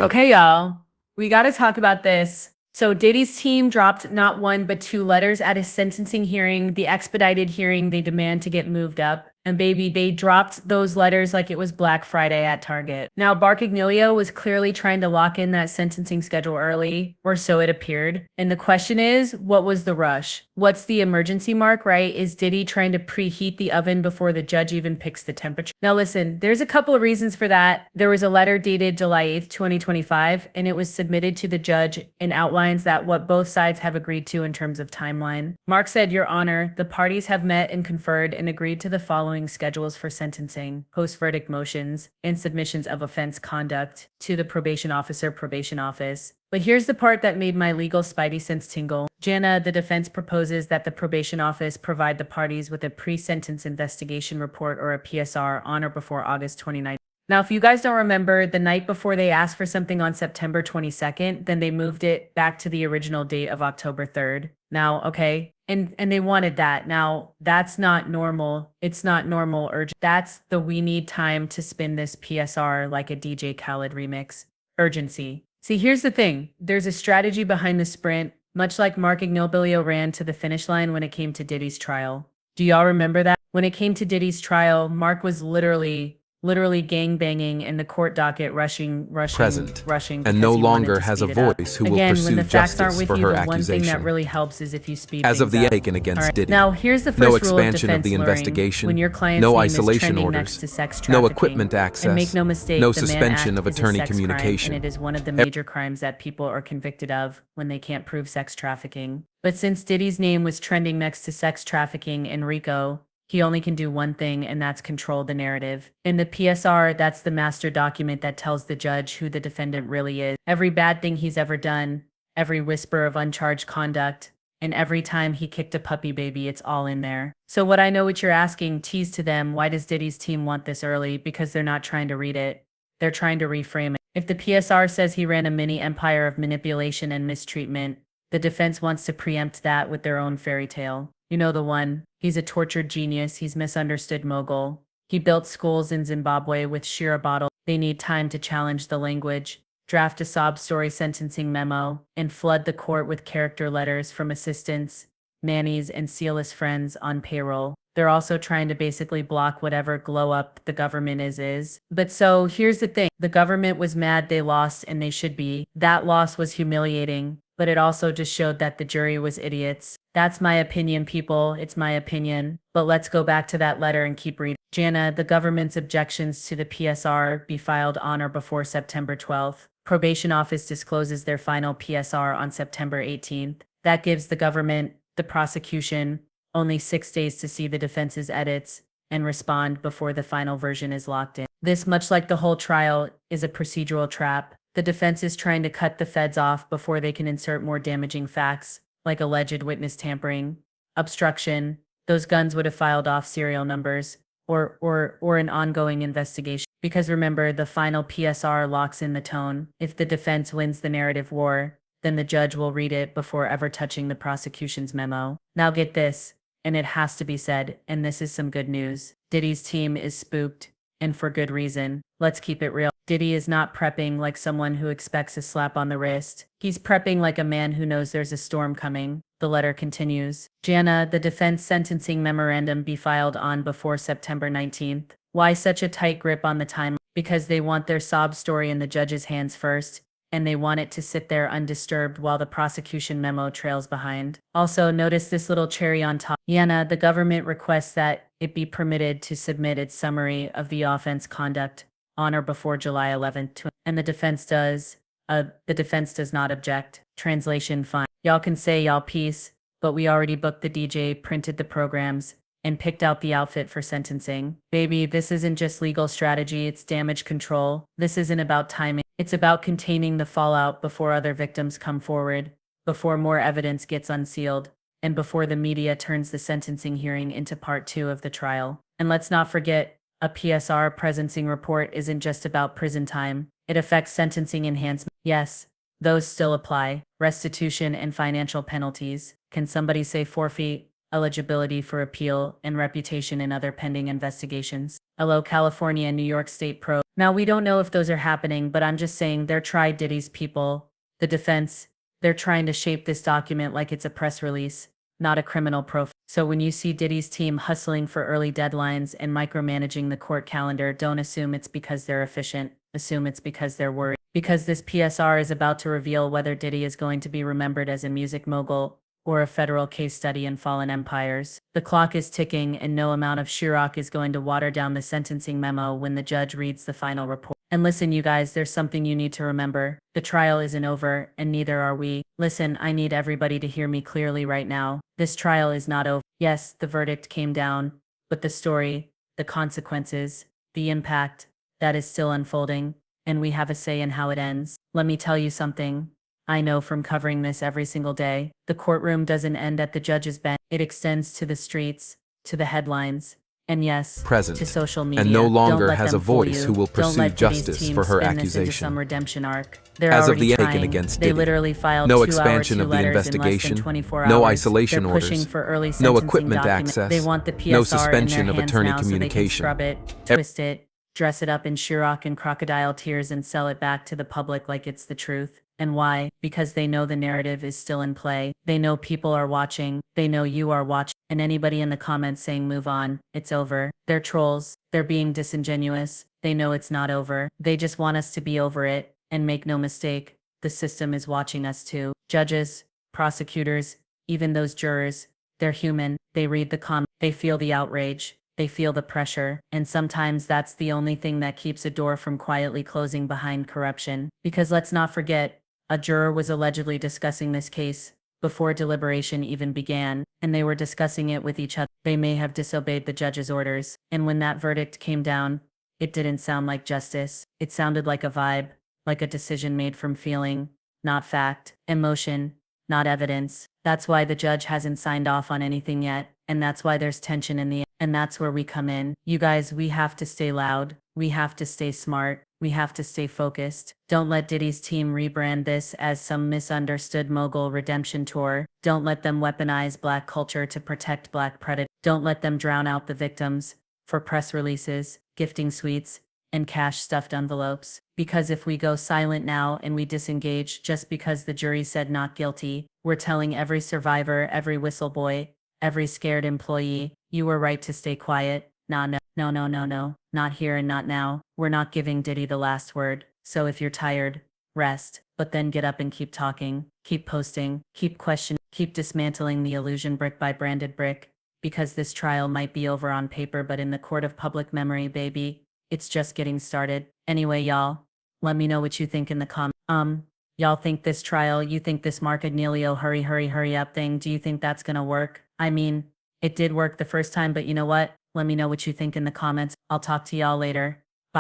Okay, y'all, we got to talk about this. So, Diddy's team dropped not one, but two letters at his sentencing hearing, the expedited hearing they demand to get moved up. And baby, they dropped those letters like it was Black Friday at Target. Now, Barcagnolio was clearly trying to lock in that sentencing schedule early, or so it appeared. And the question is, what was the rush? What's the emergency mark, right? Is Diddy trying to preheat the oven before the judge even picks the temperature? Now, listen, there's a couple of reasons for that. There was a letter dated July 8th, 2025, and it was submitted to the judge and outlines that what both sides have agreed to in terms of timeline. Mark said, Your Honor, the parties have met and conferred and agreed to the following schedules for sentencing, post-verdict motions, and submissions of offense conduct to the probation office. But here's the part that made my legal spidey sense tingle. Jana, the defense proposes that the probation office provide the parties with a pre-sentence investigation report or a PSR on or before August 29th. Now, if you guys don't remember, the night before they asked for something on September 22nd, then they moved it back to the original date of October 3rd. Now, okay, and they wanted that. Now, that's not normal. It's not normal urgent. That's the we need time to spin this PSR like a DJ Khaled remix. Urgency. See, here's the thing. There's a strategy behind the sprint, much like Mark Ignobilio ran to the finish line when it came to Diddy's trial. Do y'all remember that? When it came to Diddy's trial, Mark was literally gangbanging in the court docket, rushing, present, and and no longer has a voice who will Again, when pursue the facts aren't justice with for you, her the one thing that accusation. really helps is if you speed As of things the up. Aiken against Alright, Diddy, now here's the first no rule expansion of of the defense lawyering. investigation, When your client's no name is isolation trending orders, next to sex no trafficking, equipment access, and make no mistake, no the Mann suspension Act of is a attorney sex crime, communication. and it is one of the major crimes that people are convicted of when they can't prove sex trafficking. But since Diddy's name was trending next to sex trafficking and RICO, he only can do one thing, and that's control the narrative. In the PSR, that's the master document that tells the judge who the defendant really is. Every bad thing he's ever done, every whisper of uncharged conduct, and every time he kicked a puppy baby, it's all in there. So what I know what you're asking, tease to them, why does Diddy's team want this early? Because they're not trying to read it. They're trying to reframe it. If the PSR says he ran a mini empire of manipulation and mistreatment, the defense wants to preempt that with their own fairy tale. You know the one. He's a tortured genius. He's misunderstood mogul. He built schools in Zimbabwe with Shira bottle. They need time to challenge the language, draft a sob story sentencing memo, and flood the court with character letters from assistants, nannies, and sealess friends on payroll. They're also trying to basically block whatever glow up the government is. But so here's the thing. The government was mad they lost, and they should be. That loss was humiliating, but it also just showed that the jury was idiots. That's my opinion, people. It's my opinion. But let's go back to that letter and keep reading. Jana, the government's objections to the PSR be filed on or before September 12th. Probation office discloses their final PSR on September 18th. That gives the government, the prosecution, only 6 days to see the defense's edits and respond before the final version is locked in. This, much like the whole trial, is a procedural trap. The defense is trying to cut the feds off before they can insert more damaging facts, like alleged witness tampering, obstruction. Those guns would have filed off serial numbers, or an ongoing investigation. Because remember, the final PSR locks in the tone. If the defense wins the narrative war, then the judge will read it before ever touching the prosecution's memo. Now get this, and it has to be said, and this is some good news. Diddy's team is spooked, and for good reason. Let's keep it real. Diddy is not prepping like someone who expects a slap on the wrist. He's prepping like a man who knows there's a storm coming. The letter continues. Jana, the defense sentencing memorandum be filed on before September 19th. Why such a tight grip on the timeline? Because they want their sob story in the judge's hands first, and they want it to sit there undisturbed while the prosecution memo trails behind. Also, notice this little cherry on top. Jana, the government requests that it be permitted to submit its summary of the offense conduct on or before July 11th, and the defense does. The defense does not object. Translation, fine. Y'all can say y'all peace, but we already booked the DJ, printed the programs, and picked out the outfit for sentencing. Baby, this isn't just legal strategy, it's damage control. This isn't about timing. It's about containing the fallout before other victims come forward, before more evidence gets unsealed, and before the media turns the sentencing hearing into part 2 of the trial. And let's not forget, a PSR presencing report isn't just about prison time. It affects sentencing enhancement. Yes, those still apply. Restitution and financial penalties. Can somebody say forfeit? Eligibility for appeal, and reputation in other pending investigations. Hello, California and New York State Pro. Now, we don't know if those are happening, but I'm just saying they're tried Diddy's people. The defense, they're trying to shape this document like it's a press release, not a criminal profile. So when you see Diddy's team hustling for early deadlines and micromanaging the court calendar, don't assume it's because they're efficient. Assume it's because they're worried. Because this PSR is about to reveal whether Diddy is going to be remembered as a music mogul or a federal case study in fallen empires. The clock is ticking, and no amount of Chirac is going to water down the sentencing memo when the judge reads the final report. And listen, you guys, there's something you need to remember. The trial isn't over, and neither are we. Listen, I need everybody to hear me clearly right now. This trial is not over. Yes, the verdict came down, but the story, the consequences, the impact, that is still unfolding, and we have a say in how it ends. Let me tell you something. I know from covering this every single day, the courtroom doesn't end at the judge's bench. It extends to the streets, to the headlines, and yes, Present, to social media. and no Don't longer let has them a fool voice you. who will Don't pursue let Diddy's justice team for her spin this into accusation. some redemption arc. They're As of already the trying. taken against They Diddy, literally filed no 2 expansion hour, of 2 the letters in less investigation, than 24 no hours. isolation They're orders, pushing for early no sentencing equipment documents. access, They want the PSR no in suspension their of hands attorney now so they can communication. scrub it, twist it, dress it up in Chirac and crocodile tears and sell it back to the public like it's the truth. And why? Because they know the narrative is still in play. They know people are watching. They know you are watching. And anybody in the comments saying move on, it's over. They're trolls. They're being disingenuous. They know it's not over. They just want us to be over it. And make no mistake, the system is watching us too. Judges, prosecutors, even those jurors, they're human. They read the comments. They feel the outrage. They feel the pressure, and sometimes that's the only thing that keeps a door from quietly closing behind corruption. Because let's not forget, a juror was allegedly discussing this case before deliberation even began, and they were discussing it with each other. They may have disobeyed the judge's orders, and when that verdict came down, it didn't sound like justice. It sounded like a vibe, like a decision made from feeling, not fact, emotion, not evidence. That's why the judge hasn't signed off on anything yet, and that's why there's tension in the end. And that's where we come in. You guys, we have to stay loud. We have to stay smart. We have to stay focused. Don't let Diddy's team rebrand this as some misunderstood mogul redemption tour. Don't let them weaponize black culture to protect black predators. Don't let them drown out the victims for press releases, gifting sweets, and cash-stuffed envelopes. Because if we go silent now and we disengage just because the jury said not guilty, we're telling every survivor, every whistleboy, every scared employee, you were right to stay quiet. No. Not here and not now. We're not giving Diddy the last word. So if you're tired, rest, but then get up and keep talking, keep posting, keep questioning, keep dismantling the illusion brick by branded brick. Because this trial might be over on paper, but in the court of public memory, baby, it's just getting started. Anyway, y'all, let me know what you think in the comments. Y'all think this trial, you think this Mark Agnello hurry up thing, do you think that's gonna work? I mean, it did work the first time, but you know what? Let me know what you think in the comments. I'll talk to y'all later.